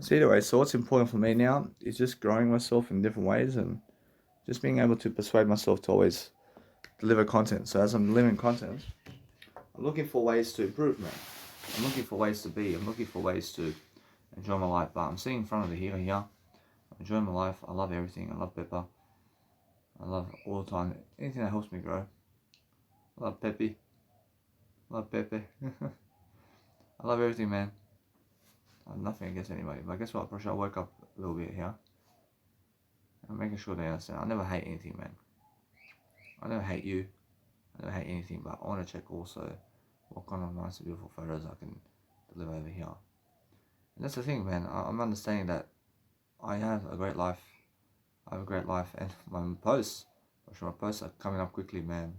So anyway, so what's important for me now is just growing myself in different ways and just being able to persuade myself to always deliver content. So as I'm delivering content, I'm looking for ways to improve, man. I'm looking for ways to be. I'm looking for ways to enjoy my life. But I'm sitting in front of the here. I'm enjoying my life. I love everything. I love Pepper. I love all the time. Anything that helps me grow. I love Pepe. I love Pepe. I love everything, man. I have nothing against anybody. But guess what? Probably I woke up a little bit here. I'm making sure they understand. I never hate anything, man. I never hate you. I never hate anything. But I want to check also what kind of nice, beautiful photos I can deliver over here. And that's the thing, man. I'm understanding that I have a great life. I have a great life, and my posts, my posts are coming up quickly, man.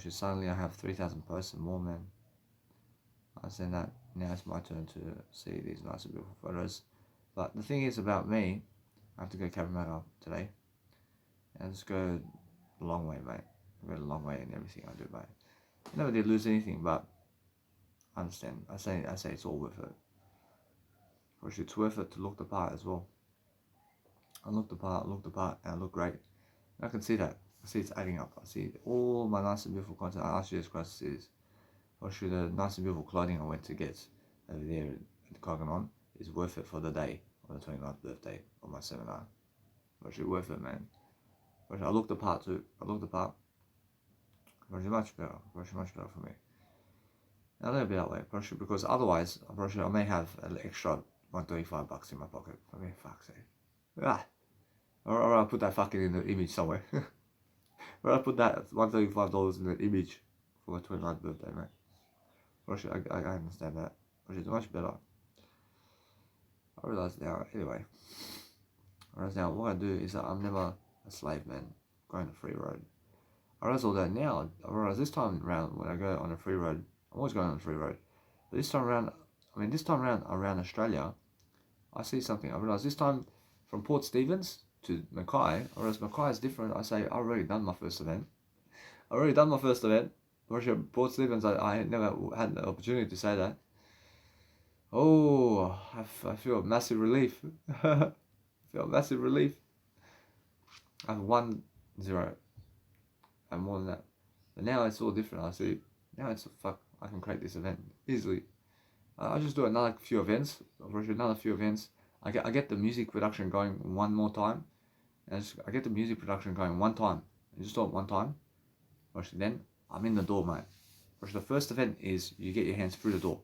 Suddenly I have 3,000 posts and more, man. I said that now it's my turn to see these nice and beautiful photos. But the thing is about me, I have to go Cabramatta today, and just go a long way, mate. I go a long way in everything I do, mate. I never did lose anything, but I understand. I say it's all worth it. It's worth it to look the part as well. I look the part, and I look great. And I can see that. I see it's adding up. I see all my nice and beautiful content. I asked you this question is, or should the nice and beautiful clothing I went to get over there at Koganon is worth it for the day on the 29th birthday of my seminar? Or should it worth it, man? Or I look the part too. I look the part. Or much better. Or much better for me. And I'll be that way, because otherwise, I may have an extra $135 in my pocket. I mean, fuck's sake. Ah. Or I'll put that fucking in the image somewhere. Or I'll put that $135 in the image for my 29th birthday, mate. Or I understand that. Which is much better. I realise now, anyway. I realise now what I do is that I'm never a slave, man. Going the free road. I realise all that now. I realise this time around when I go on a free road, I'm always going on a free road. But this time around, around Australia, I see something. I realise this time from Port Stephens to Mackay, whereas Mackay is different. I say, I've already done my first event. Port Stephens, I never had the opportunity to say that. Oh, I feel massive relief. I feel massive relief. I have 1-0 and more than that. But now it's all different. I see, now it's fuck, I can create this event easily. I'll just do another few events. I get the music production going one more time. I get the music production going one time. I just do it one time. Then I'm in the door, mate. The first event is you get your hands through the door.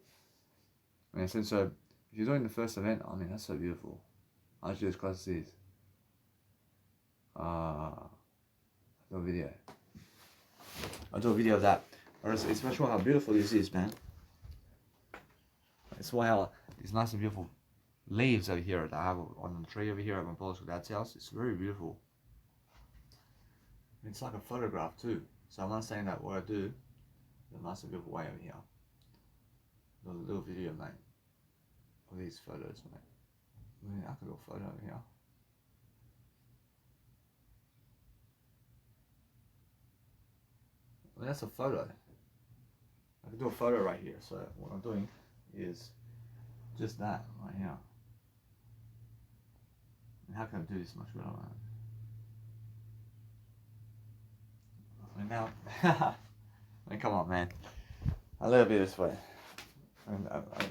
So if you're doing the first event, that's so beautiful. I'll do as close as it is. I'll do a video. I'll do a video of that. It's much more how beautiful this is, man. It's why how these nice and beautiful leaves over here that I have on the tree over here at my Polish dad's house. It's very beautiful. It's like a photograph too. So I'm not saying that what I do in a nice and beautiful way over here. A little video, mate, of these photos, mate. I could do a photo over here. That's a photo. I can do a photo right here. So what I'm doing is just that right here. And how can I do this much better? Now, come on, man. A little bit this way.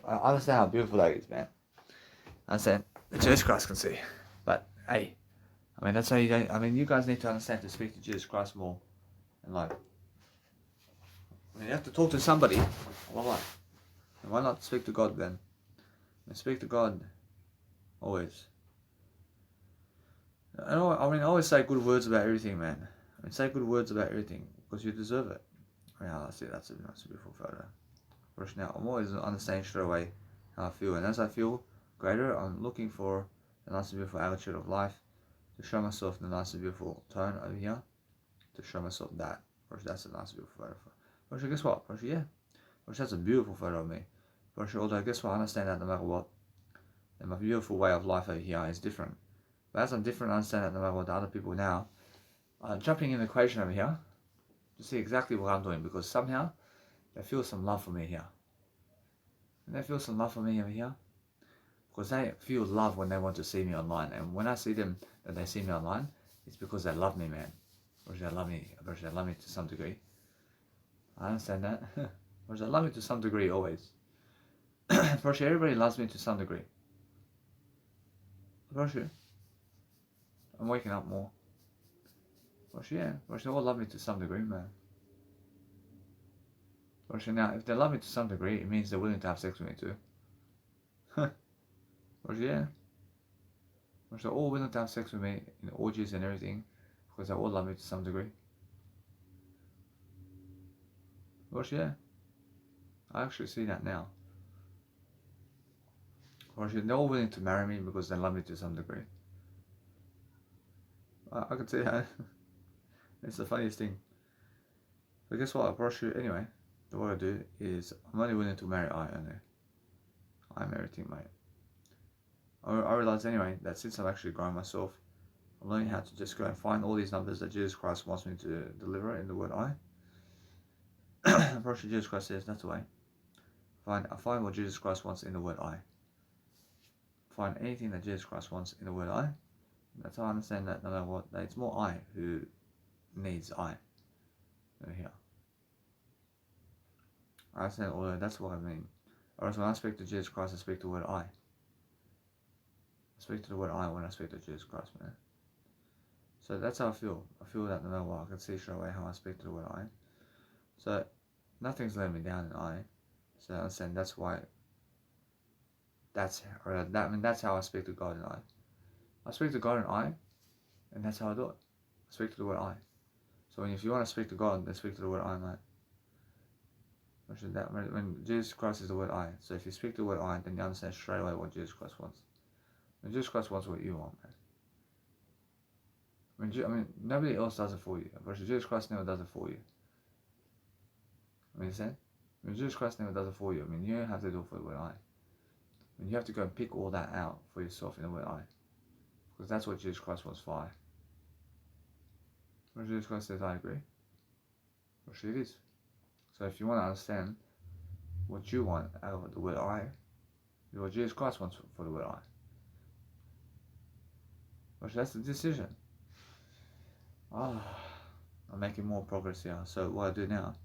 I understand how beautiful that is, man. I understand that Jesus Christ can see. But hey, that's how you don't. You guys need to understand to speak to Jesus Christ more. And you have to talk to somebody. Why not speak to God then? And speak to God always. I always say good words about everything, man. Say good words about everything because you deserve it. That's it. That's a nice, beautiful photo. Now, I'm always understanding straight away how I feel, and as I feel greater, I'm looking for a nice and beautiful attitude of life to show myself in the nice and beautiful tone over here, to show myself that. That's a nice, beautiful photo. Guess what? That's a beautiful photo of me. Although, guess what? I understand that no matter what, and my beautiful way of life over here is different. But as I'm different, I understand that no matter what the other people now jumping in the equation over here to see exactly what I'm doing, because somehow they feel some love for me here. And they feel some love for me over here. Because they feel love when they want to see me online. And when I see them that they see me online, it's because they love me, man. Or they love me. Or they love me to some degree. I understand that. Or they love me to some degree always. For sure, everybody loves me to some degree. For sure. I'm waking up more. For sure, yeah. For sure, they all love me to some degree, man. For sure, now, if they love me to some degree, it means they're willing to have sex with me too. For sure, yeah. For sure, they're all willing to have sex with me in orgies and everything. Because they all love me to some degree. For sure, yeah. I actually see that now. For sure, they're all willing to marry me because they love me to some degree. I can see that. It's the funniest thing. But guess what? I brush you anyway. What I do is I'm only willing to marry I only. I'm everything, mate. I realize anyway that since I'm actually growing myself, I'm learning how to just go and find all these numbers that Jesus Christ wants me to deliver in the word I. Brush Jesus Christ says that's the way. I find what Jesus Christ wants in the word I. Find anything that Jesus Christ wants in the word I. That's how I understand that no matter what, that it's more I who needs I. Over here. I understand all that, that's what I mean. Whereas when I speak to Jesus Christ, I speak the word I. I speak to the word I when I speak to Jesus Christ, man. So that's how I feel. I feel that no matter what, I can see straight away how I speak to the word I. So nothing's letting me down in I. So I understand that's why. That's how I speak to God in I. I speak to God in I, and that's how I do it. I speak to the word I. So if you want to speak to God, then speak to the word I, mate. When Jesus Christ is the word I. So if you speak the word I, then you understand straight away what Jesus Christ wants. When Jesus Christ wants what you want, man. Nobody else does it for you. But Jesus Christ never does it for you. You understand? When Jesus Christ never does it for you, you don't have to do it for the word I. You have to go and pick all that out for yourself in the word I. Because that's what Jesus Christ wants for I. When Jesus Christ says, I agree. Well, it is. So if you want to understand what you want out of the word I, what Jesus Christ wants for the word I. Well, that's the decision. I'm making more progress here. So what I do now,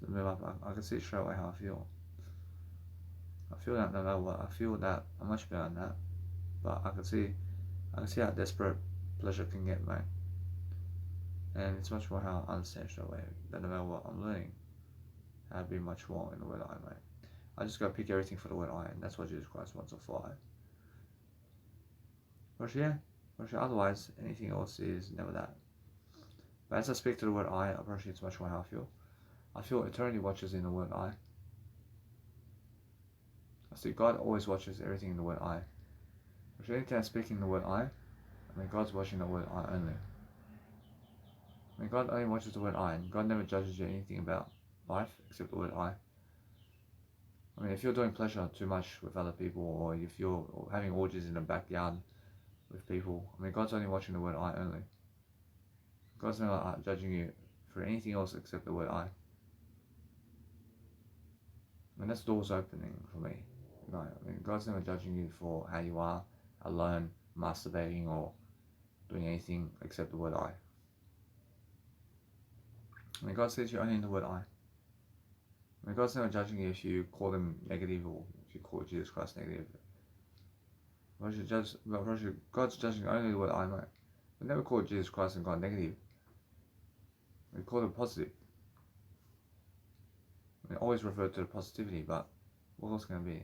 to move up, I can see straight away how I feel. I feel that no matter what, I feel that I'm much better than that. But I can see how desperate pleasure can get, mate. And it's much more how I understand straight away that no matter what, I'm learning how to be much more in the word I, mate. I just gotta pick everything for the word I, and that's what Jesus Christ wants to fly. But yeah, otherwise anything else is never that. But as I speak to the word I approach it's much more how I feel. I feel eternity watches in the word I. I see God always watches everything in the word I. But anytime I'm speaking the word I, God's watching the word I only. God only watches the word I, and God never judges you anything about life except the word I. If you're doing pleasure too much with other people, or if you're having orgies in the backyard with people, God's only watching the word I only. God's never judging you for anything else except the word I. That's doors opening for me. God's never judging you for how you are alone, masturbating, or doing anything except the word I. God says you're only in the word I. God's never judging you if you call them negative or if you call Jesus Christ negative. God's judging only the word I, mate. We never call Jesus Christ and God negative. We call it positive. We always refer to the positivity, but what else can it be?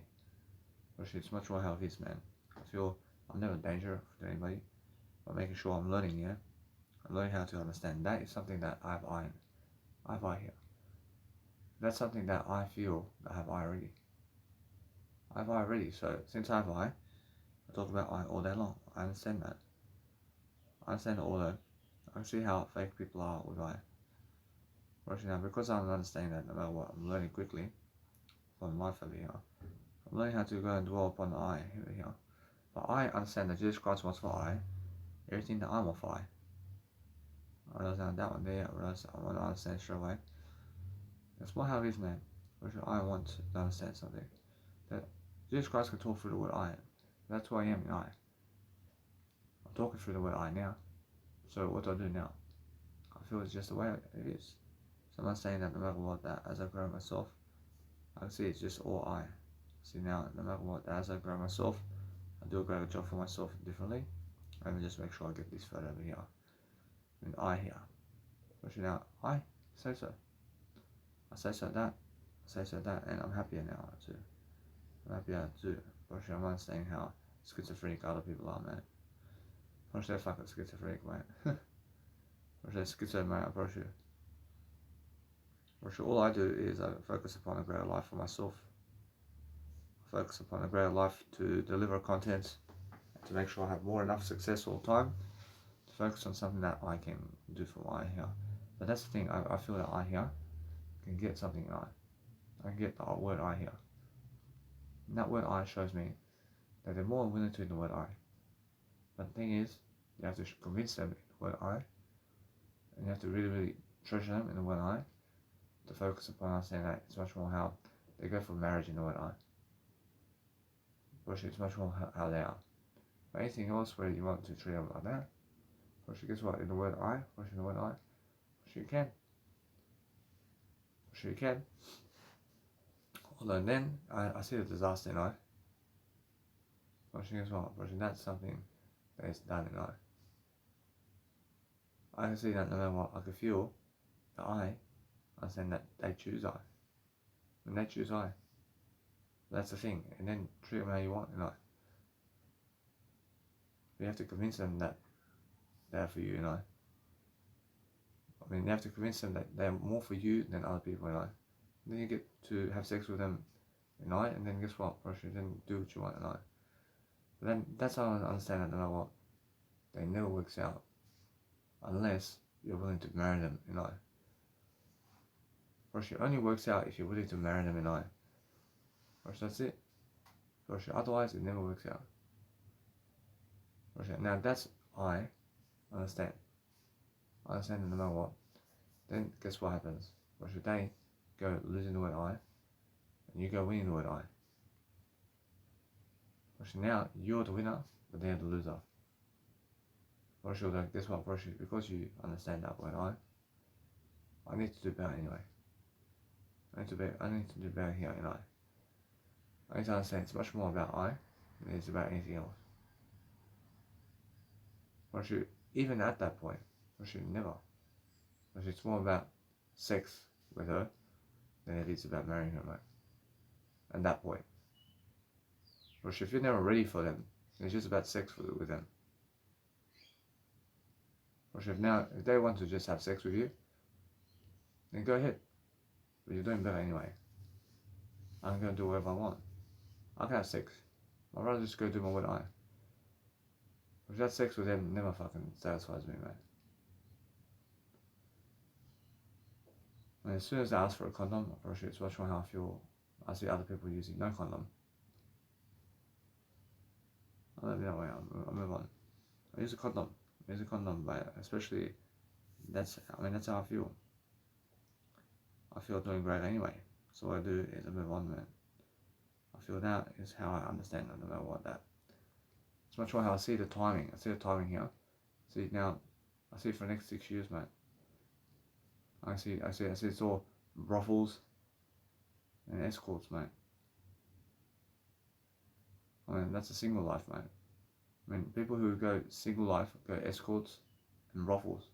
It's much more how it is, man. I feel I'm never in danger to anybody, but making sure I'm learning, yeah? I'm learning how to understand. That is something that I have I here. That's something that I feel that I have I already. I have I already, so since I have I talk about I all day long. I understand that. I understand it all though. I can see how fake people are with I. Now, because I'm understanding that no matter what, I'm learning quickly from life over here. I'm learning how to go and dwell upon the I over here. But I understand that Jesus Christ wants for I everything that I want for I. I understand that one there, I want to understand straight away. That's more how it is, man. I want to understand something. That Jesus Christ can talk through the word I. That's who I am in I. I'm talking through the word I now. So what do I do now? I feel it's just the way it is. So I'm not saying that no matter what, that as I grow myself, I can see it's just all I. See now, no matter what, as I grow myself, I do a greater job for myself differently. Let me just make sure I get this photo over here. And I here. Pushing out, I say so. I say so that. I say so that, and I'm happier now too. I'm happier too. Pushing, I'm not saying how schizophrenic other people are, man. Push that fucking schizophrenic, mate. Push that schizo, mate, I push you. Push all I do is I focus upon a greater life for myself. I focus upon a greater life to deliver content, to make sure I have more enough success all the time, to focus on something that I can do for I here. But that's the thing, I feel that I here can get something in I can get the word I here. And that word I shows me that they're more willing to in the word I. But the thing is, you have to convince them in the word I, and you have to really, really treasure them in the word I, to focus upon understanding that it's much more how they go for marriage in the word I. But it's much more how they are. But anything else where you want to treat them like that, but guess what, in the word I, in the word I, you can. You can. Although then, I see the disaster in I. But guess what, that's something that is done in I can see that no matter what, I can feel the I understand that they choose I. When they choose I. That's the thing. And then treat them how you want in I. You have to convince them that they're for you, I mean, you have to convince them that they're more for you than other people in I. Then you get to have sex with them in I, and then guess what? Then do what you want in I. But then that's how I understand that no matter what, they never works out unless you're willing to marry them in I. It only works out if you're willing to marry them in I. That's it. Otherwise it never works out. Now that's I understand. I understand that no matter what. Then guess what happens? They go losing the word I, and you go winning the word I. Now you're the winner, but they're the loser. Guess what? Because you understand that word I need to do better anyway. I need to do better here in I need to understand it's much more about I than it is about anything else. Even at that point, never. It's more about sex with her than it is about marrying her, mate. At that point. If you're never ready for them, it's just about sex with them. If they want to just have sex with you, then go ahead. But you're doing better anyway. I'm going to do whatever I want. I can have sex. I'd rather just go do my word I. If that sex with them never fucking satisfies me, mate. And as soon as I ask for a condom, it's much more how I feel. I see other people using no condom. I don't know, I'll move on. I use a condom. But especially that's how I feel. I feel doing great anyway. So what I do is I move on, man. I feel that is how I understand it, no matter what that. It's much more how I see the timing. I see the timing here. See now, I see it for the next 6 years, mate. I see it's all brothels and escorts, mate. I mean, that's a single life, mate. I mean, people who go single life go escorts and brothels.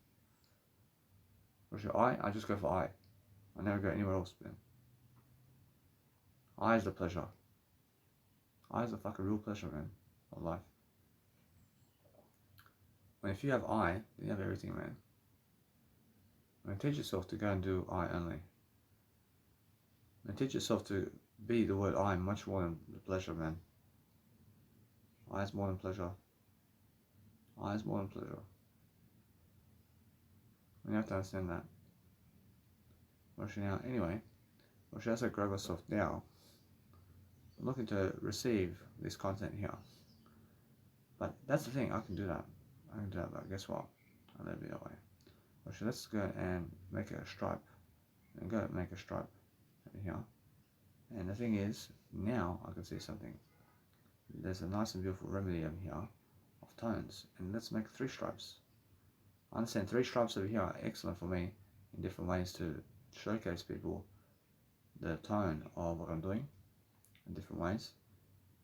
I just go for I never go anywhere else, man. I is the pleasure. I is the fucking real pleasure, man, of life. When if you have I, then you have everything, man. Teach yourself to go and do I only. Teach yourself to be the word I much more than the pleasure, man. I is more than pleasure. I is more than pleasure. And you have to understand that. Anyway, as I grow myself now, I'm looking to receive this content here. But that's the thing, I can do that. But guess what? I'll let it be that way. Let's go and make a stripe. Here. And the thing is, now I can see something. there's a nice and beautiful remedy over here of tones, and let's make 3 stripes. I understand 3 stripes over here are excellent for me in different ways to showcase people the tone of what I'm doing in different ways.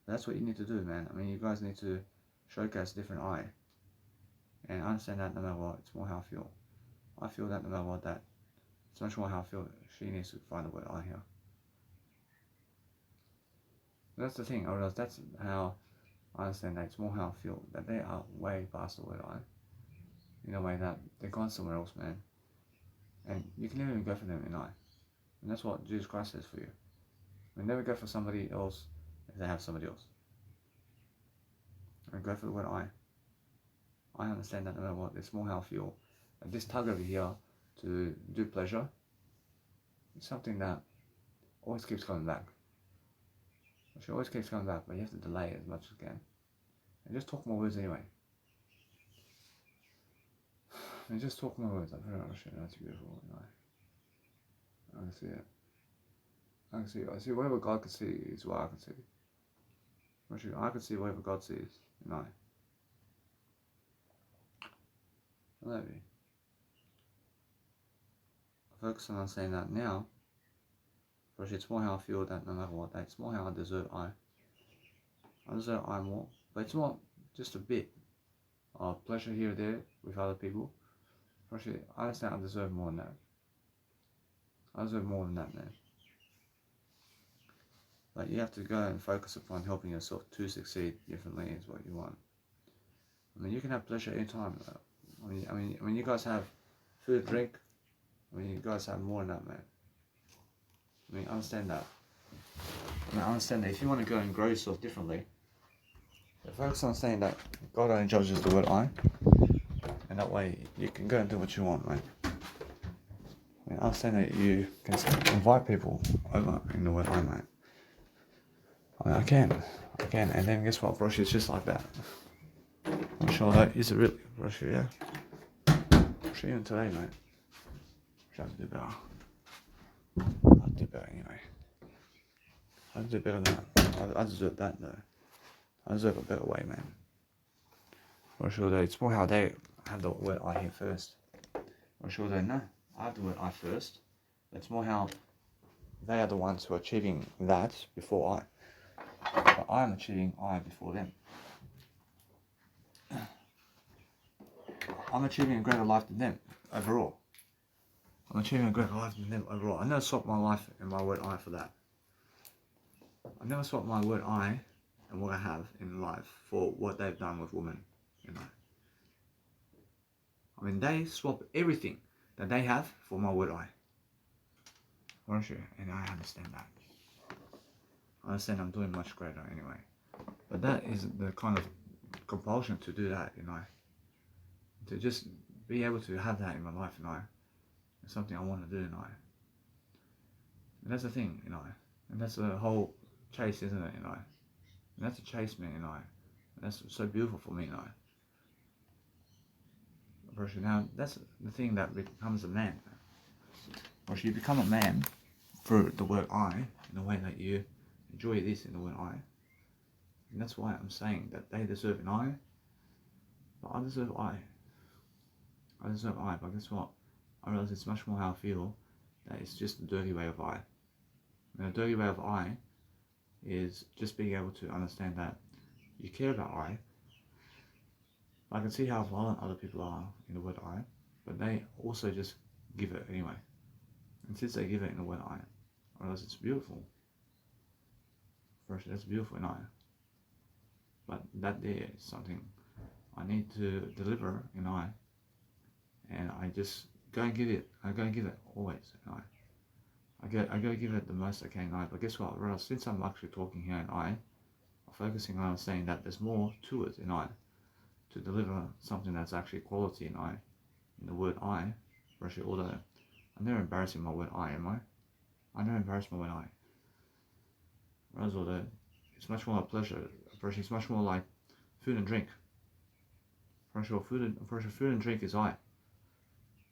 That's what you need to do, man. I mean, you guys need to showcase different eye, and I understand that no matter what, it's more how I feel. I feel that no matter what, that it's much more how I feel. She needs to find the word I here. That's the thing. I realize that's how I understand that it's more how I feel, that they are way past the word I, in a way that they're gone somewhere else, man. And you can never even go for them in I. And that's what Jesus Christ says for you. We never go for somebody else if they have somebody else. And go for the word I. I understand that no matter what, it's more how I feel. And this tug over here to do pleasure is something that always keeps coming back. She always keeps coming back, but you have to delay it as much as you can. And just talk more words anyway. And just talk more words. I've heard it. That's beautiful. I can see it. I can see it. I see whatever God can see is what I can see. Actually, I can see whatever God sees in I. Maybe. I focus on saying that now. Actually, it's more how I feel that no matter what, it's more how I deserve I. I deserve I more. But it's not just a bit of pleasure here or there with other people. Actually, I understand I deserve more than that. I deserve more than that, man. But you have to go and focus upon helping yourself to succeed differently is what you want. I mean, you can have pleasure anytime. I mean, you guys have food, drink. I mean, you guys have more than that, man. I mean, I understand that. I mean, I understand that if you want to go and grow yourself differently, focus on saying that God only judges the word I, and that way you can go and do what you want, man. I mean, I understand that you can invite people over in the word I, mate. I mean, I can, and then guess what, Broshi, it's just like that. I'm sure that is it really, Broshi, yeah. Broshi, even today, mate. I have to do better. I'll do better anyway. I'll do better than that. I deserve that, though. I deserve a better way, man. For sure, though, it's more how they have the word I here first. For sure, though, no, I have the word I first. It's more how they are the ones who are achieving that before I. But I am achieving I before them. I'm achieving a greater life than them overall. I'm achieving a greater life than them overall. I never swapped my life and my word I for that. I never swapped my word I and what I have in life for what they've done with women in life. I mean, they swap everything that they have for my word I. For sure, and I understand that. I understand I'm doing much greater anyway. But that is the kind of compulsion to do that, you know. To just be able to have that in my life, you know. It's something I want to do, you know. And that's the thing, you know. And that's the whole chase, isn't it, you know. And that's a chase, man, you know. And that's so beautiful for me, you know. Now, that's the thing that becomes a man. Or you become a man through the word I, in a way that you enjoy this in the word I. And that's why I'm saying that they deserve an I, but I deserve I. I deserve I, but guess what? I realize it's much more how I feel, that it's just a dirty way of I. And a dirty way of I is just being able to understand that you care about I. I can see how violent other people are in the word I, but they also just give it anyway. And since they give it in the word I realize it's beautiful. First, that's beautiful in I. But that there is something I need to deliver in I. And I just go and give it. I go and give it always in I. I go give it the most I can in I. But guess what? Realize since I'm actually talking here in I, I'm focusing on saying that there's more to it in I. To deliver something that's actually quality in I, in the word I, actually, although I'm never embarrassing my word I, am I? I never embarrass my word I. Whereas although it's much more a pleasure, it's much more like food and drink. For sure, food and drink is I.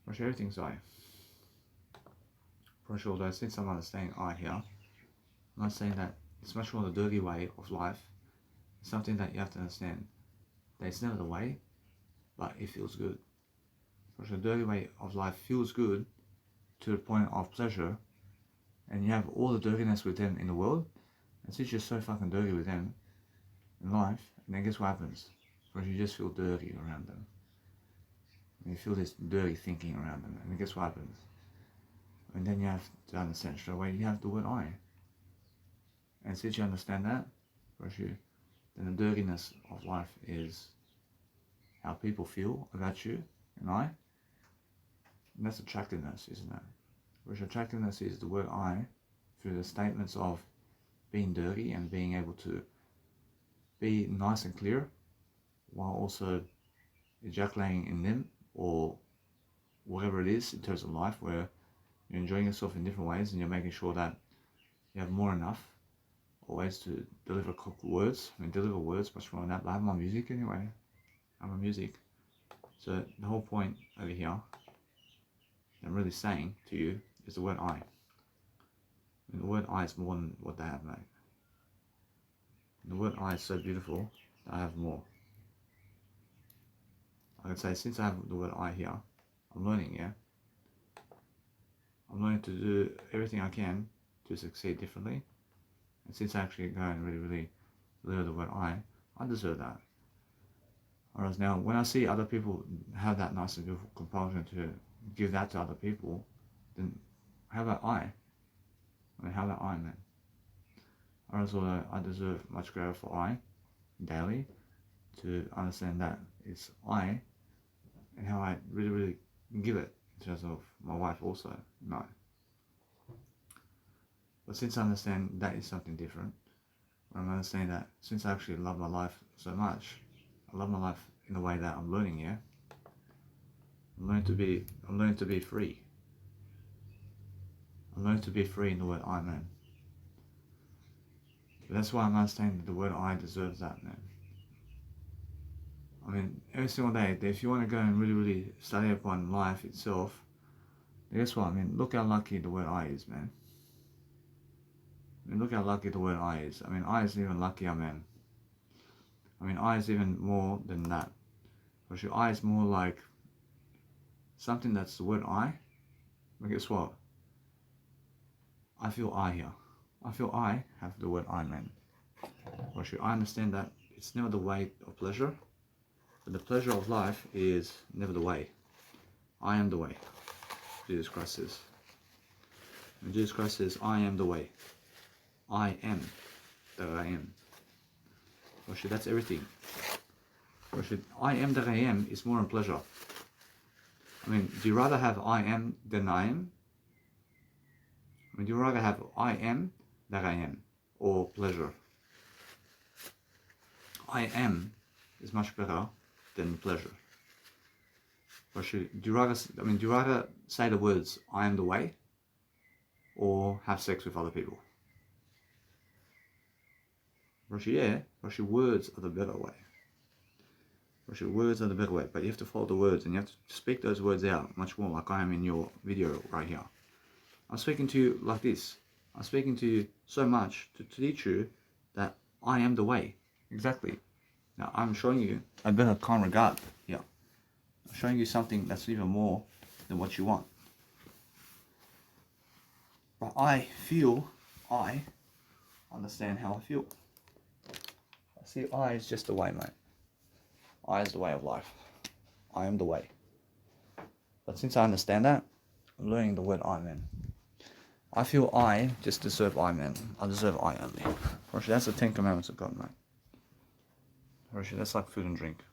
For sure, everything's I. For sure, although since I'm understanding I here, I'm not saying that it's much more the dirty way of life It's something that you have to understand. That it's never the way, but it feels good. Because the dirty way of life feels good to the point of pleasure, and you have all the dirtiness with them in the world, and since you're so fucking dirty with them in life, and then guess what happens? Because you just feel dirty around them. And you feel this dirty thinking around them, and then guess what happens? And then you have to understand straight away, you have the word I. And since you understand that, then the dirtiness of life is how people feel about you and I. And that's attractiveness, isn't it? Whereas attractiveness is the word I through the statements of being dirty and being able to be nice and clear while also ejaculating in them or whatever it is in terms of life where you're enjoying yourself in different ways and you're making sure that you have more enough ways to deliver words. I mean, deliver words, much more than that, but I have my music anyway. I have my music. So the whole point over here I'm really saying to you is the word I. And the word I is more than what they have, mate. And the word I is so beautiful that I have more. I can say since I have the word I here, I'm learning, yeah? I'm learning to do everything I can to succeed differently. And since I actually go and really deliver the word I deserve that. Whereas now, when I see other people have that nice and beautiful compulsion to give that to other people, then how about I? I mean, how about I, man? Whereas although I deserve much greater for I, daily, to understand that it's I, and how I really give it in terms of my wife also, no. But since I understand that is something different, I'm understanding that since I actually love my life so much, I love my life in the way that I'm learning, yeah? I'm learning to be free. I'm learning to be free in the word I, man. But that's why I'm understanding that the word I deserves that, man. I mean, every single day, if you want to go and really study upon life itself, guess what? I mean, look how lucky the word I is, man. I mean, look how lucky the word I is. I mean, I is even luckier, man. I mean, I is even more than that. Because your I is more like something that's the word I. But guess what? I feel I here. I feel I have the word I, man. Because I understand that it's never the way of pleasure. But the pleasure of life is never the way. I am the way. Jesus Christ says. And Jesus Christ says, I am the way. I am that I am. Worship, that's everything. Worship, I am that I am is more than pleasure. I mean, do you rather have I am than I am? I mean, do you rather have I am that I am or pleasure? I am is much better than pleasure. Worship, do you rather say the words I am the way or have sex with other people? Worship, yeah, worship, words are the better way. Worship, words are the better way, but you have to follow the words and you have to speak those words out much more like I am in your video right here. I'm speaking to you like this. I'm speaking to you so much to teach you that I am the way. Exactly. Now I'm showing you a better kind regard here. I'm showing you something that's even more than what you want. But I understand how I feel. I see I is just the way, mate. I is the way of life. I am the way. But since I understand that, I'm learning the word I, man. I feel I just deserve I, man. I deserve I only. Roshi, that's the 10 Commandments of God, mate. Roshi, that's like food and drink.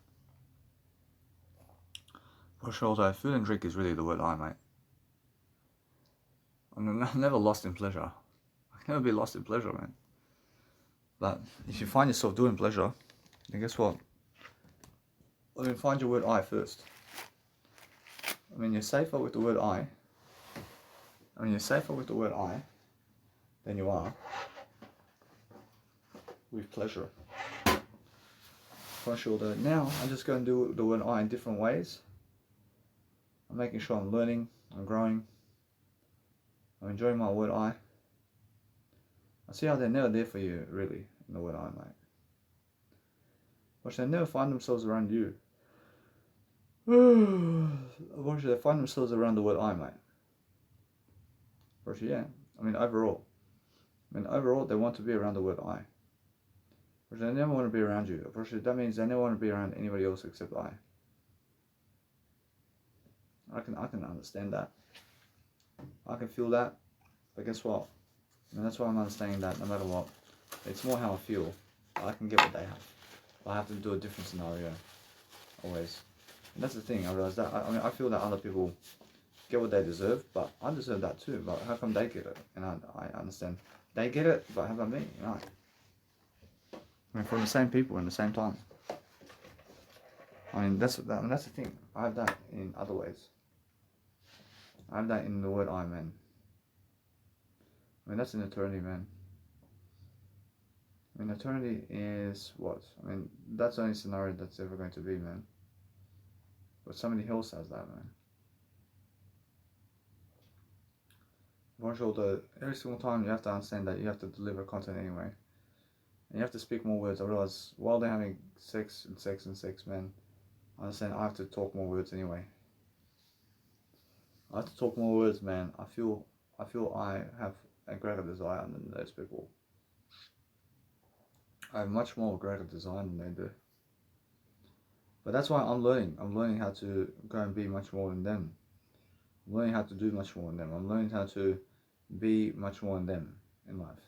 Roshi, although food and drink is really the word I, mate. I'm never lost in pleasure. I can never be lost in pleasure, man. But if you find yourself doing pleasure, then guess what? I mean, find your word I first. I mean, you're safer with the word I. You're safer with the word I than you are with pleasure. For sure, though. Now, I'm just going to do the word I in different ways. I'm making sure I'm learning, I'm growing. I'm enjoying my word I. I see how they're never there for you, really, in the word I, mate. Or should they never find themselves around you? Or should they find themselves around the word I, mate? Or should, yeah. Overall, they want to be around the word I. Or should they never want to be around you? Or should that means they never want to be around anybody else except I. I can understand that. I can feel that. But guess what? That's why I'm understanding that no matter what, it's more how I feel. I can get what they have. I have to do a different scenario. Always. And that's the thing, I realize that. I feel that other people get what they deserve, but I deserve that too. But how come they get it? And I understand. They get it, but how about me? From the same people in the same time. That's the thing. I have that in other ways. I have that in the word I, man. That's an eternity, man. Eternity is what? That's the only scenario that's ever going to be, man. But somebody else has that, man. Though, every single time you have to understand that you have to deliver content anyway. And you have to speak more words. I realize while they're having sex, man, I understand I have to talk more words anyway. I have to talk more words, man. I feel I have a greater desire than those people. I have much more greater desire than they do. But that's why I'm learning. I'm learning how to go and be much more than them. I'm learning how to do much more than them. I'm learning how to be much more than them in life.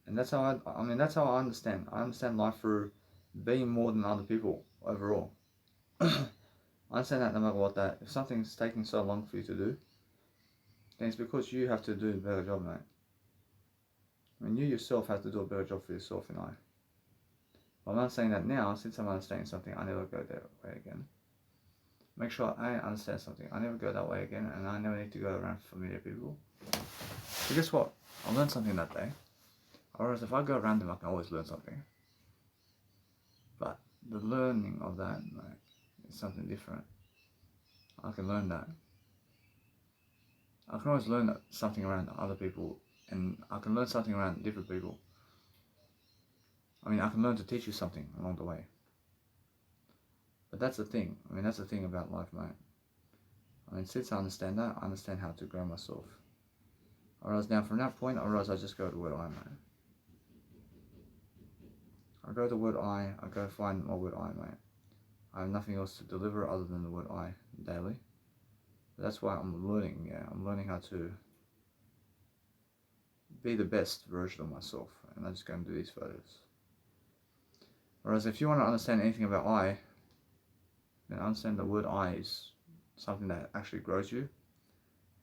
And that's how that's how I understand. I understand life through being more than other people overall. I understand that no matter what, that if something's taking so long for you to do, then it's because you have to do a better job, mate. You yourself have to do a better job for yourself and I. I'm not saying that now, since I'm understanding something, I never go that way again. Make sure I understand something. I never go that way again, and I never need to go around familiar people. So guess what? I learned something that day. Whereas if I go around them, I can always learn something. But the learning of that, mate, is something different. I can learn that. I can always learn something around other people, and I can learn something around different people. I can learn to teach you something along the way. But that's the thing. That's the thing about life, mate. Since I understand that, I understand how to grow myself. I realize now, from that point, I realize I just go to the word I, mate. I go to the word I go find my word I, mate. I have nothing else to deliver other than the word I daily. But that's why I'm learning, I'm learning how to be the best version of myself. And I'm just going to do these photos. Whereas if you want to understand anything about I, then understand the word I is something that actually grows you.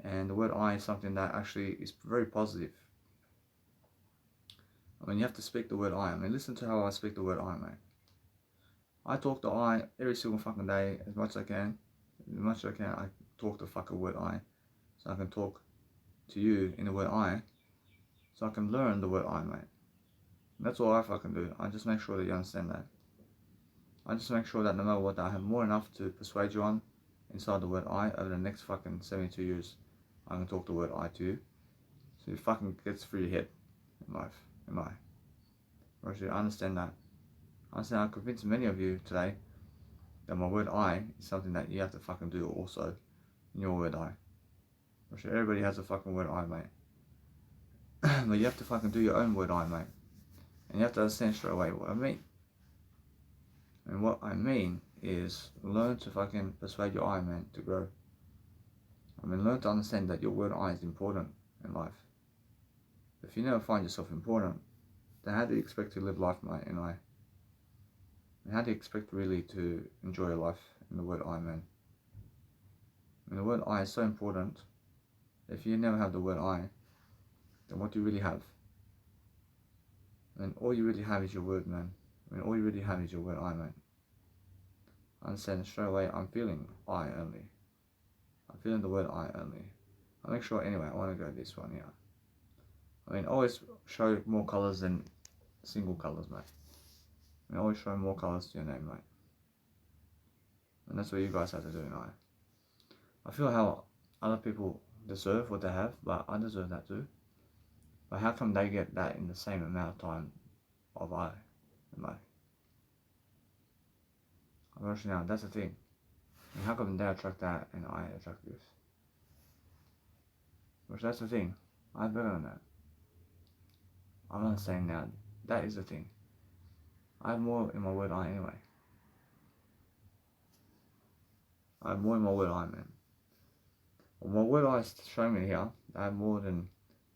And the word I is something that actually is very positive. You have to speak the word I. Listen to how I speak the word I, mate. I talk to I every single fucking day as much as I can. As much as I can, I talk the fucking word I. So I can talk to you in the word I. So I can learn the word I, mate. That's all I fucking do. I just make sure that you understand that. I just make sure that no matter what, I have more enough to persuade you on inside the word I over the next fucking 72 years. I can talk the word I to you. So it fucking gets through your head in life. Or actually, I understand that. I understand I convinced many of you today that my word I is something that you have to fucking do also in your word I. Or actually, everybody has a fucking word I, mate. But you have to fucking do your own word I, mate. And you have to understand straight away what I mean. And what I mean is learn to fucking persuade your I, man, to grow. Learn to understand that your word I is important in life. If you never find yourself important, then how do you expect to live life, mate, in I? And how do you expect really to enjoy your life in the word I, man? The word I is so important. If you never have the word I, then what do you really have? All you really have is your word, man. All you really have is your word I, man. I understand straight away, I'm feeling I only. I'm feeling the word I only. I'll make sure anyway, I want to go this one, always show more colours than single colours, mate. Always show more colours to your name, mate. And that's what you guys have to do now. I feel how other people deserve what they have, but I deserve that too. But how come they get that in the same amount of time of I? Actually, now that's the thing. And how come they attract that and I attract this? Which that's the thing. I'm better than that. I'm not saying that. That is the thing. I have more in my word I anyway. I have more in my word I, man. Well, my word I is showing me here. I have more than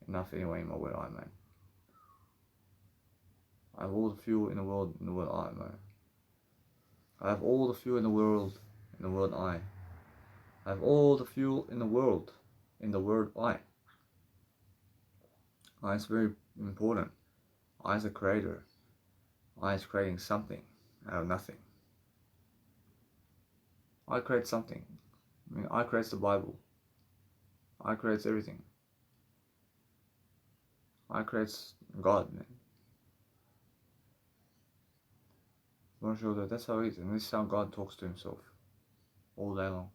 enough anyway in my word I, man. I have all the fuel in the world I, man. I have all the fuel in the world I. I have all the fuel in the word I. I is very important. I is a creator. I is creating something out of nothing. I create something. I mean, I creates the Bible. I creates everything. I creates God, man. I'm sure that that's how it is, and this is how God talks to himself all day long.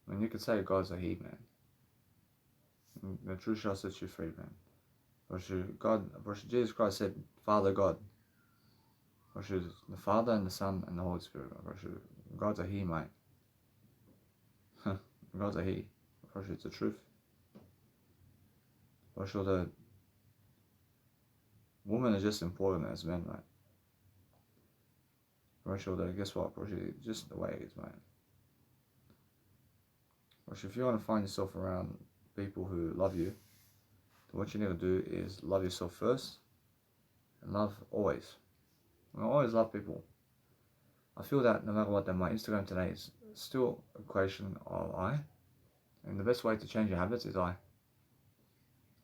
I mean, you could say God's a he, man. And the truth shall set you free, man. Jesus Christ said, Father God. The Father and the Son and the Holy Spirit. God's a he, mate. God's a he. It's the truth. The woman is just important as men, mate. Guess what? Just the way it is, mate. If you want to find yourself around people who love you, then what you need to do is love yourself first and love always. I always love people. I feel that no matter what, then my Instagram today is still a question of I, and the best way to change your habits is I.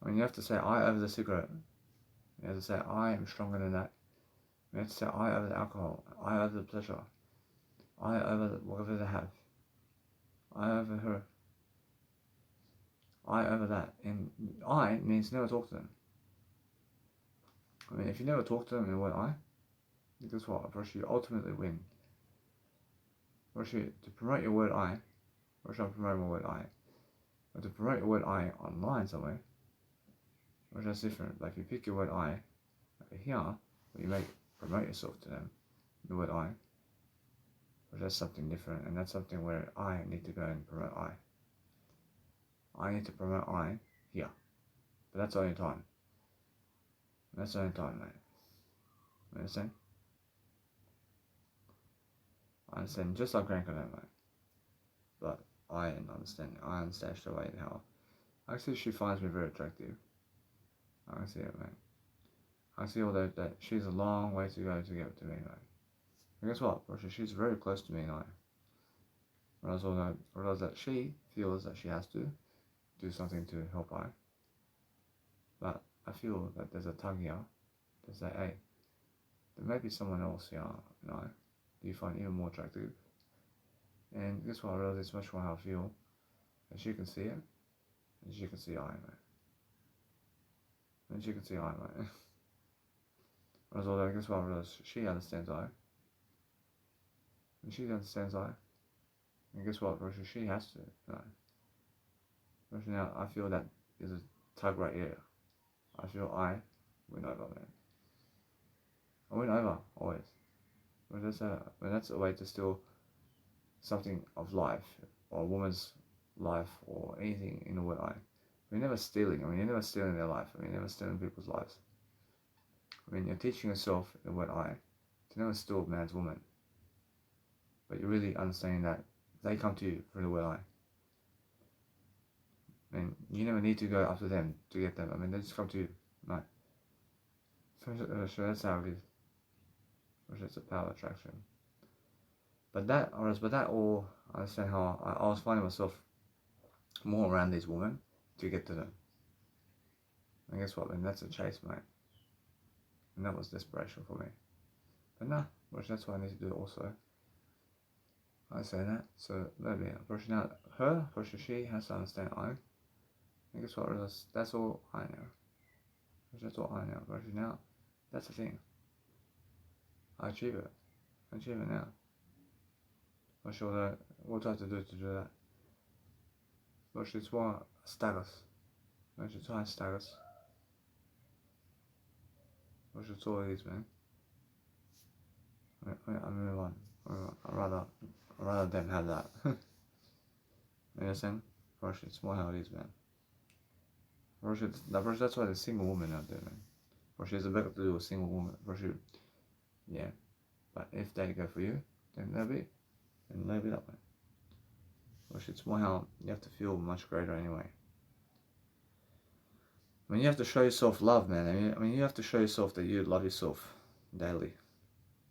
I mean, you have to say I over the cigarette. You have to say I am stronger than that. You have to say I over the alcohol, I over the pleasure, I over whatever they have, I over her, I over that. And I means never talk to them. I mean, if you never talk to them in the word I, guess what? You ultimately win. To promote your word I, I'm promoting my word I. But to promote your word I online somewhere, that's different. Like if you pick your word I over here, you may promote yourself to them, the word I. But that's something different, and that's something where I need to go and promote I. I need to promote I here. But that's the only time. That's the only time, mate. You understand? I understand, just like Grant Cardone, mate. But I understand the way how actually she finds me very attractive. I can see it, mate. I see all that she's a long way to go to get to me, mate. And guess what? She's very close to me and I. Realize that she feels that she has to do something to help I. But I feel that there's a tug here to say, hey, there may be someone else here and I do you find even more attractive. And guess what? I realize it's much more how I feel. And she can see it. And she can see I, mate. And she can see I, mate. Guess what? I realize she understands I. And she understands I. And guess what? She has to. No. Now I feel that there's a tug right here. I feel I win over, man. I win over, always. But that's a way to steal something of life, or a woman's life, or anything in the word I. We're never stealing. I mean, you're never stealing their life. I mean, you're never stealing people's lives. I mean, you're teaching yourself in the word I to never steal a man's woman. But you're really understanding that they come to you through the word I. I mean, you never need to go after them to get them. I mean, they just come to you. No. So that's how it is. It's a power attraction. But that all, I understand how I was finding myself more around these women to get to them. And guess what, man? That's a chase, mate. And that was desperation for me. But nah, that's what I need to do also. I say that. So, maybe, now, her, she has to understand I. And guess what? That's all I know. That's all I know. Now, that's the thing. I achieve it. I achieve it now. I'm sure that what I have to do that. But it's why status. It's why status. But it's all it is, man. I move on. I'd rather them have that. You understand? Bro, it's more how it is, man. Bro, that's why there's single women out there, man. Bro, it's better to do with a single woman. Bro, yeah. But if they go for you, then they'll be that way. Bro, it's more how you have to feel much greater anyway. I mean, you have to show yourself love, man. I mean, you have to show yourself that you love yourself daily.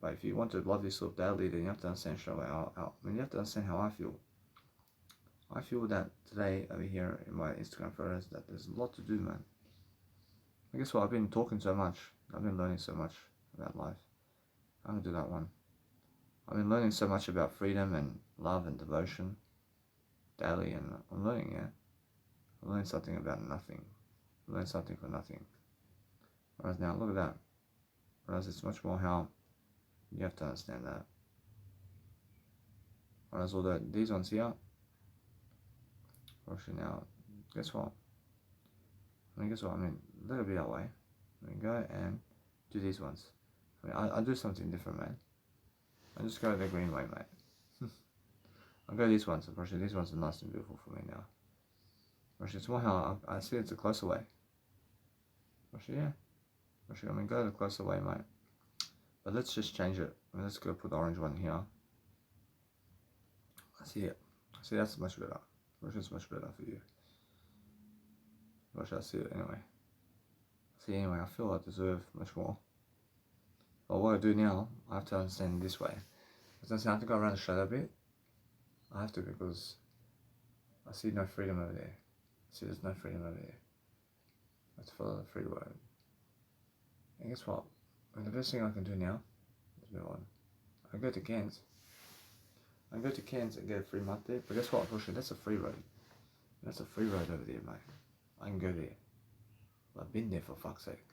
But if you want to love yourself daily, then you have to understand you have to understand how I feel. I feel that today over here in my Instagram photos that there's a lot to do, man. I guess what, I've been talking so much. I've been learning so much about life. I'm gonna do that one. I've been learning so much about freedom and love and devotion daily, and I'm learning, yeah. I'm learning something about nothing. I'm learning something for nothing. Whereas now, look at that. Whereas it's much more how you have to understand that. Whereas all these ones here, actually now, guess what? I mean, let it be that way. I mean, go and do these ones. I mean, I'll do something different, man. I'll just go the green way, mate. I'll go these ones. Unfortunately, these ones are nice and beautiful for me now. Actually, it's more how I see it's a closer way. Actually, yeah. Actually, I mean, go the closer way, mate. But let's just change it. I mean, let's go put the orange one here. I see it. See, that's much better. Which is much better for you. Or should I see it anyway? See, anyway, I feel I deserve much more. But what I do now, I have to understand this way. Because I have to go around the shadow a bit. I have to, because I see no freedom over there. See, there's no freedom over there. I have to follow the free word. And guess what? And the best thing I can do now is move on. I go to Cairns. I go to Cairns and get a free month there. But guess what? Bullshit, that's a free road. That's a free road over there, mate. I can go there. I've been there, for fuck's sake.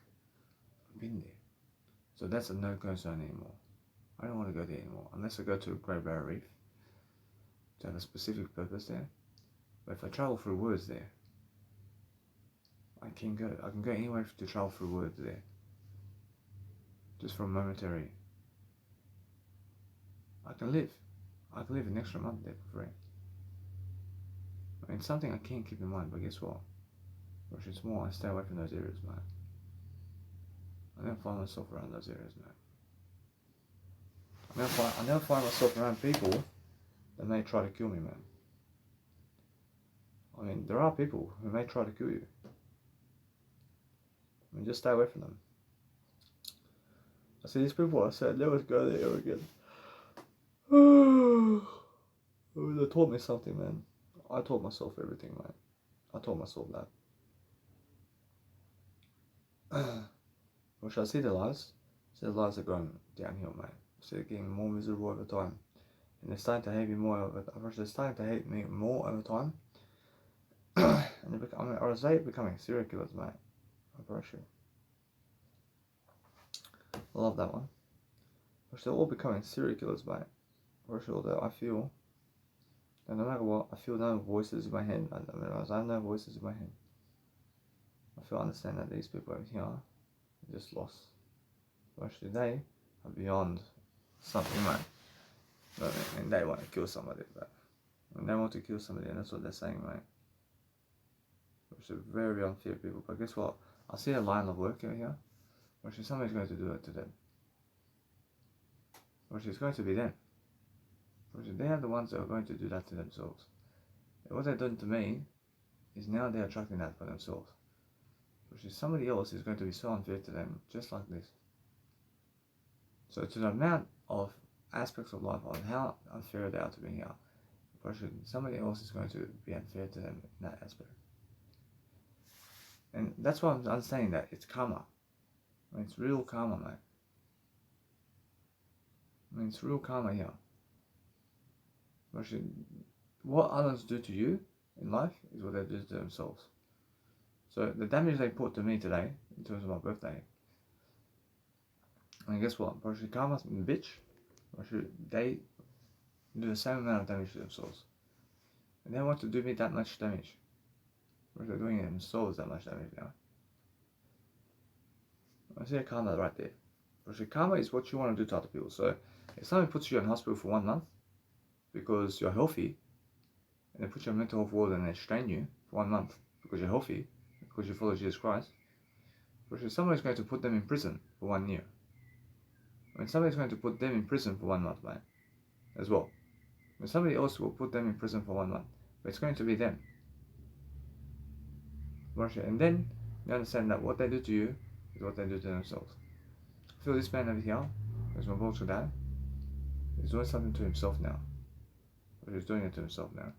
I've been there. So that's a no-go zone anymore. I don't want to go there anymore. Unless I go to Great Barrier Reef to have a specific purpose there. But if I travel through woods there, I can go anywhere to travel through woods there. Just for a momentary. I can live an extra month there for free. I mean, it's something I can't keep in mind, but guess what? Which is more, I stay away from those areas, man. I never find myself around those areas, man. I never find myself around people that may try to kill me, man. I mean, there are people who may try to kill you. I mean, just stay away from them. I see these people, I said, never go there ever again. They taught me something, man. I taught myself everything, man. I taught myself that. Which I see the lives. See the lives are going downhill, mate. See they're getting more miserable over time. And they're starting to hate me more over time. They're starting to hate me more over time. And or is they becoming serial killers, mate? I'm very sure. I love that one. Which they're all becoming serial killers, mate. For sure that I feel that no matter what, I feel no voices in my head. I have no voices in my head. I understand that these people over here are just lost. Actually, they are beyond something, mate. And they want to kill somebody, but when they want to kill somebody, and that's what they're saying, mate. Which are very unfair people. But guess what? I see a line of work over here. Which is somebody's going to do it to them. Which is going to be them. Which they are the ones that are going to do that to themselves. And what they've done to me is now they're attracting that for themselves. Which is somebody else is going to be so unfair to them, just like this. So to the amount of aspects of life on how unfair they are to me here, somebody else is going to be unfair to them in that aspect. And that's why I'm saying that it's karma. I mean, it's real karma, mate. I mean, it's real karma here. What others do to you in life is what they do to themselves. So the damage they put to me today, in terms of my birthday, and guess what? Karma's a bitch. They do the same amount of damage to themselves. And they want to do me that much damage. They're doing it themselves that much damage now. I see a karma right there. Because karma is what you want to do to other people. So if somebody puts you in hospital for 1 month because you're healthy, and they put you in mental health ward and they strain you for 1 month because you're healthy, because you follow Jesus Christ, because somebody's going to put them in prison for 1 year. I mean, somebody's going to put them in prison for 1 month, man, as well. I mean, somebody else will put them in prison for 1 month, but it's going to be them. And then you understand that what they do to you is what they do to themselves. I feel this man over here, who's my Vulture dad, is doing something to himself now. But he's doing it to himself now.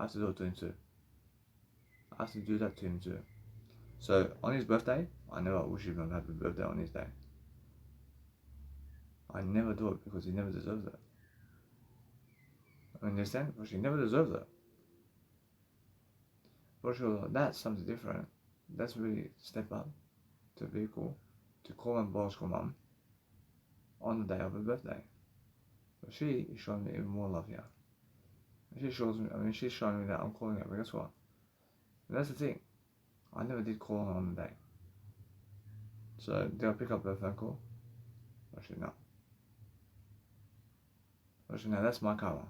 I have to do it to him too. I have to do that to him too. So on his birthday, I never wish him a happy birthday on his day. I never do it because he never deserves it. I understand? Because he never deserves it. For sure, that's something different. That's really step up to be cool, to call my biological mum on the day of her birthday. But she is showing me even more love here. And she shows me, she's showing me that I'm calling her, but guess what? But that's the thing. I never did call her on the day. So, did I pick up her phone call? Actually, no. Actually, no, that's my karma.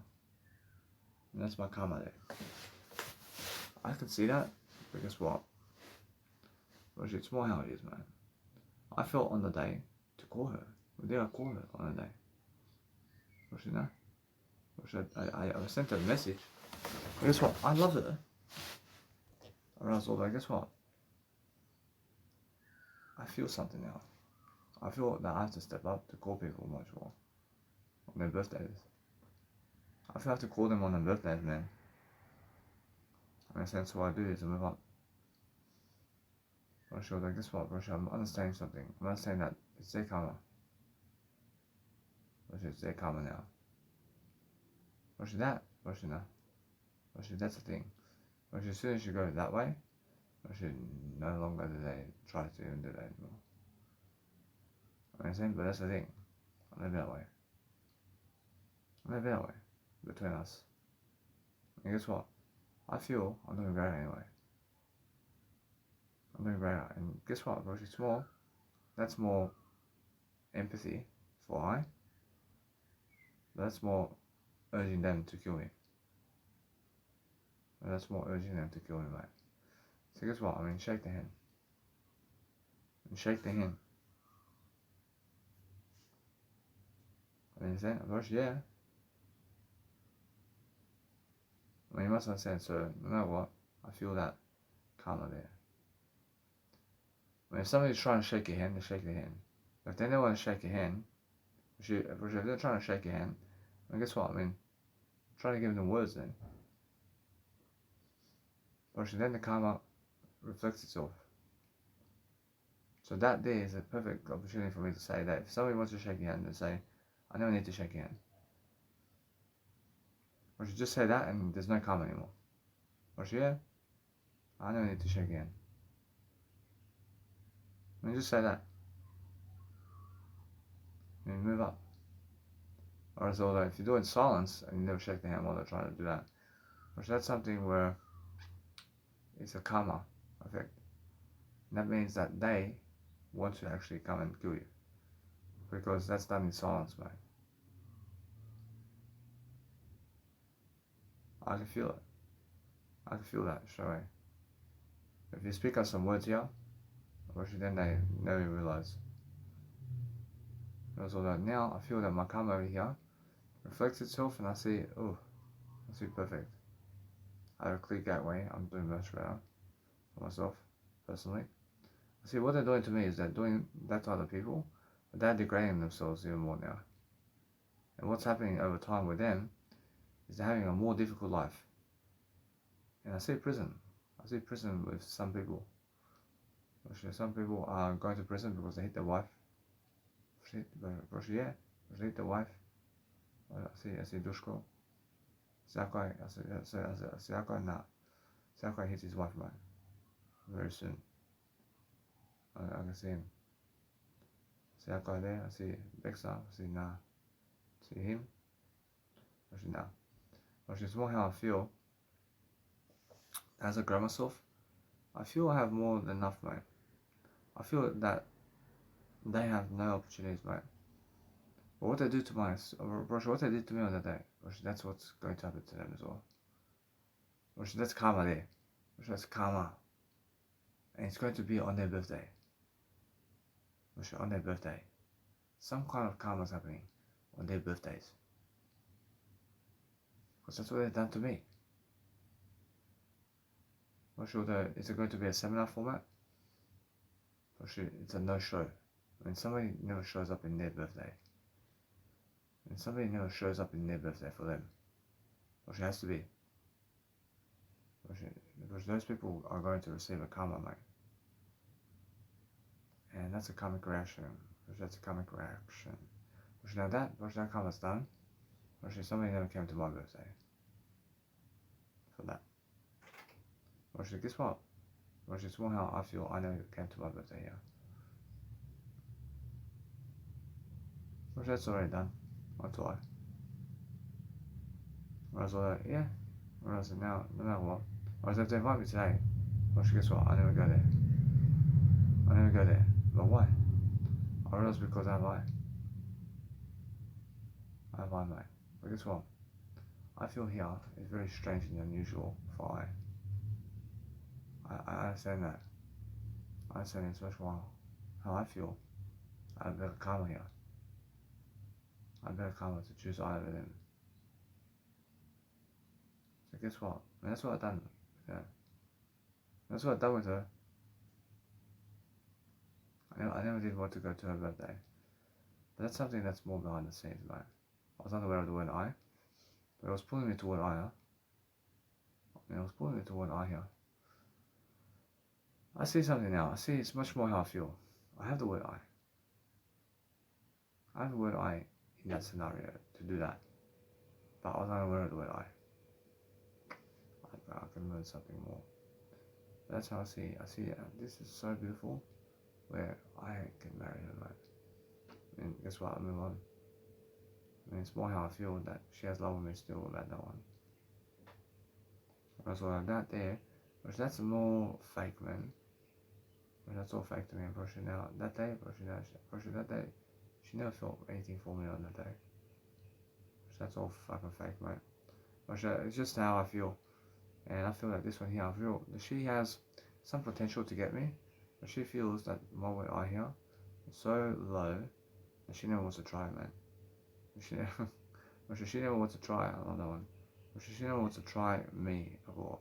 And that's my karma there. I can see that, but guess what? Actually, it's more how it is, man. I felt on the day to call her. But did I call her on the day? Actually, no. Actually, I sent her a message. But guess what? I love her. And I was all like, guess what? I feel something now. I feel that I have to step up to call people much more on their birthdays. I feel I have to call them on their birthdays, man. In a sense, what I do is I move up. I'm sure that, guess what, Russia, I'm understanding something. I'm understanding that it's their karma. Russia, it's their karma now. Russia, that, Russia, no. Russia, that's the thing. Russia, as soon as you go that way, Russia, no longer do they try to even do that anymore. I understand, but that's the thing. I live that way. I live that way. Between us. And guess what? I feel I'm doing great anyway. I'm doing great. And guess what? Because it's more, that's more empathy for I. That's more urging them to kill me. And that's more urging them to kill me, mate. So guess what? I mean, shake the hand. And shake the hand. I mean, understand? Of course, yeah. I mean, you must understand, so no matter what, I feel that karma there. I mean, if somebody's trying to shake your hand, they shake their hand. If they don't want to shake your hand, if they're trying to shake your hand, then guess what? I mean, try to give them words then. Or then the karma reflects itself. So that there is a perfect opportunity for me to say that if somebody wants to shake your hand, then say, I never need to shake your hand. Or you just say that and there's no karma anymore. Or yeah, I never need to shake your hand. I mean, just say that. I mean, move up. Or so that if you do it in silence and you never shake the hand while they're trying to do that, which that's something where it's a karma effect. And that means that they want to actually come and kill you. Because that's done in silence, mate. I can feel it. I can feel that straight away. If you speak out some words here, then they never realize. So that now I feel that my karma over here reflects itself and I see, oh, I see perfect. I have a clear gateway, I'm doing much better for myself, personally. I see what they're doing to me is they're doing that to other people, but they're degrading themselves even more now. And what's happening over time with them is they're having a more difficult life. And I see prison. I see prison with some people. Actually, some people are going to prison because they hit their wife. They hit their wife. I see Dushko. Sakai hits his wife, man. Very soon. I can see him. Sakai there, I see Bexa, I see Na. See him. Actually, now. Actually, it's more how I feel. As I grow myself, I feel I have more than enough, mate. I feel that they have no opportunities, mate. But what they do to what they did to me on that day, that's what's going to happen to them as well. That's karma there. That's karma. And it's going to be on their birthday. On their birthday. Some kind of karma is happening on their birthdays. Because that's what they've done to me. Is it going to be a seminar format? It's a no-show. When somebody never shows up in their birthday. And somebody never shows up in their birthday for them. It has to be. Because those people are going to receive a karma, mate. And that's a karmic reaction. That's a karmic reaction. Now that karma's done, somebody never came to my birthday. For that. Guess what? Somehow I feel I never came to my birthday here. That's already done. That's why. Whereas yeah. Whereas now, no matter what. Whereas if they invite me today, guess what? I never go there. But why? I realize because I lie. Mate. But guess what? I feel here is very strange and unusual for I understand that. I understand it's much more how I feel. I have better karma here. I have better karma to choose either of them. So guess what? And that's what I've done. Yeah. That's what I've done with her. I never did want to go to her birthday. But that's something that's more behind the scenes, mate. I was unaware of the word I. But it was pulling me toward I, huh? It was pulling me toward I here. I see something now. I see it's much more how I feel. I have the word I. I have the word I in that scenario to do that. But I was unaware of the word I can learn something more. But that's how I see. This is so beautiful. Where I can marry her, mate. And guess what? I move on. It's more how I feel that she has love with me still about that one. Whereas that there, that's more fake, man. That's all fake to me. Now that day, that day, she never felt anything for me on that day. That's all fucking fake, mate. It's just how I feel, and I feel like this one here. I feel that she has some potential to get me. But she feels that my way I hear is so low that she never wants to try, man. She never wants to try another one. She never wants to try me at all.